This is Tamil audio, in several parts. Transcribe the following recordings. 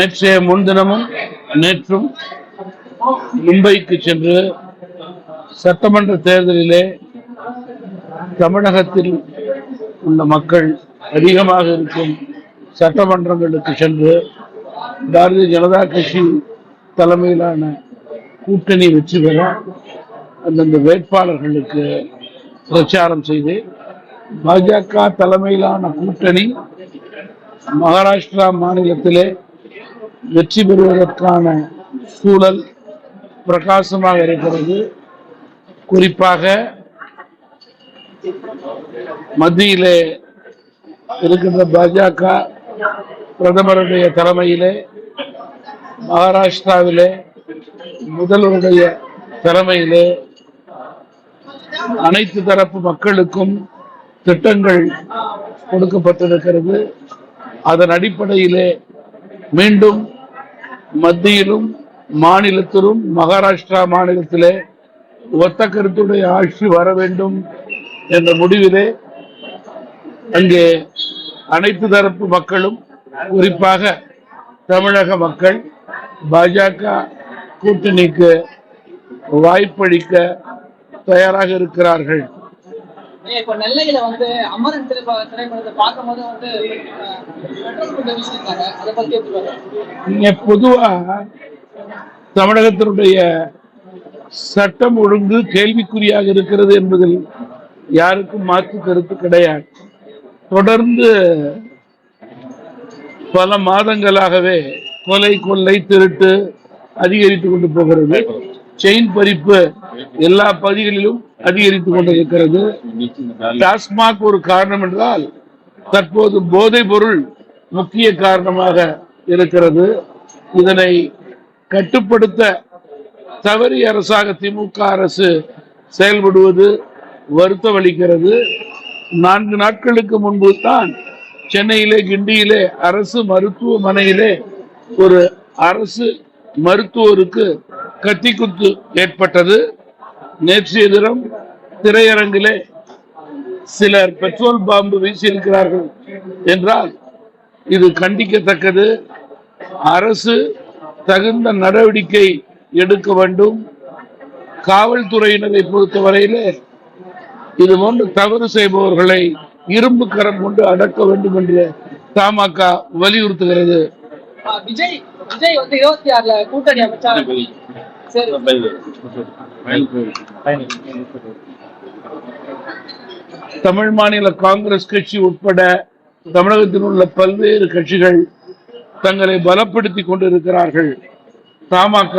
நேற்றைய முன்தினமும் நேற்றும் மும்பைக்கு சென்று சட்டமன்ற தேர்தலிலே தமிழகத்தில் உள்ள மக்கள் அதிகமாக இருக்கும் சட்டமன்றங்களுக்கு சென்று பாரதிய ஜனதா கட்சி தலைமையிலான கூட்டணி வெற்றி பெற அந்தந்த வேட்பாளர்களுக்கு பிரச்சாரம் செய்து பாஜக தலைமையிலான கூட்டணி மகாராஷ்டிரா மாநிலத்திலே வெற்றி பெறுவதற்கான சூழல் பிரகாசமாக இருக்கிறது. குறிப்பாக மத்தியிலே இருக்கின்ற பாஜக பிரதமருடைய தலைமையிலே, மகாராஷ்டிராவிலே முதல்வருடைய தலைமையிலே அனைத்து தரப்பு மக்களுக்கும் திட்டங்கள் கொடுக்கப்பட்டிருக்கிறது. அதன் அடிப்படையிலே மீண்டும் மத்தியிலும் மாநிலத்திலும் மகாராஷ்டிரா மாநிலத்திலே ஒத்த கருத்துடைய ஆட்சி வர வேண்டும் என்ற முடிவிலே அங்கே அனைத்து தரப்பு மக்களும், குறிப்பாக தமிழக மக்கள் பாஜக கூட்டணிக்கு வாய்ப்பளிக்க தயாராக இருக்கிறார்கள். இப்ப நெல்லையில அமரன் திரைப்படத்தை பார்க்கும்போது அதை பத்தி நீங்க பொதுவா தமிழகத்தினுடைய சட்டம் ஒழுங்கு கேள்விக்குறியாக இருக்கிறது என்பதில் யாருக்கும் மாற்று கருத்து கிடையாது. தொடர்ந்து பல மாதங்களாகவே கொலை, கொள்ளை, திருட்டு அதிகரித்துக் கொண்டு போகிறது. செயின் பறிப்பு எல்லா பகுதிகளிலும் அதிகரித்துக் கொண்டிருக்கிறது. டாஸ்மாக் ஒரு காரணம் என்றால் தற்போது போதைப் பொருள் முக்கிய காரணமாக இருக்கிறது. இதனை கட்டுப்படுத்த தவறிய அரசாக திமுக அரசு செயல்படுவது வருத்தம் அளிக்கிறது. 4 நாட்களுக்கு முன்பு தான் சென்னையிலே, கிண்டியிலே அரசு மருத்துவமனையிலே ஒரு அரசு மருத்துவருக்கு கத்திக்குத்து ஏற்பட்டது. நேற்றைய தினம் திரையரங்கிலே சிலர் பெட்ரோல் பாம்பு வீசியிருக்கிறார்கள் என்றால் இது கண்டிக்கத்தக்கது. அரசு தகுந்த நடவடிக்கை எடுக்க வேண்டும். காவல்துறையினரை பொறுத்தவரையிலே இது போன்று தவறு செய்பவர்களை இரும்பு கரம் கொண்டு அடக்க வேண்டும் என்று தமாக வலியுறுத்துகிறது. விஜய் 26 கூட்டணி அமைச்சா தமிழ் மாநில காங்கிரஸ் கட்சி உட்பட தமிழகத்தில் உள்ள பல்வேறு கட்சிகள் தங்களை பலப்படுத்திக் கொண்டிருக்கிறார்கள். தமாக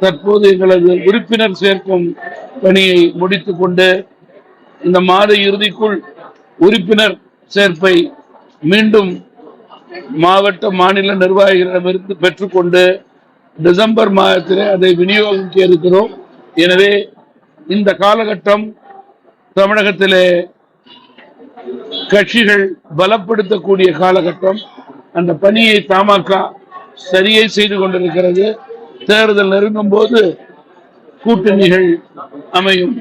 தற்போது எங்களது உறுப்பினர் சேர்க்கும் பணியை முடித்துக் கொண்டு இந்த மாத இறுதிக்குள் உறுப்பினர் சேர்ப்பை மீண்டும் மாவட்ட மாநில நிர்வாகிகளிடமிருந்து பெற்றுக்கொண்டு டிசம்பர் மாதத்திலே அதை விநியோகிக்க இருக்கிறோம். எனவே இந்த காலகட்டம் தமிழகத்திலே கட்சிகள் பலப்படுத்தக்கூடிய காலகட்டம். அந்த பணியை தமாக சரியை செய்து கொண்டிருக்கிறது. தேர்தல் நெருங்கும் போது கூட்டணிகள் அமையும்.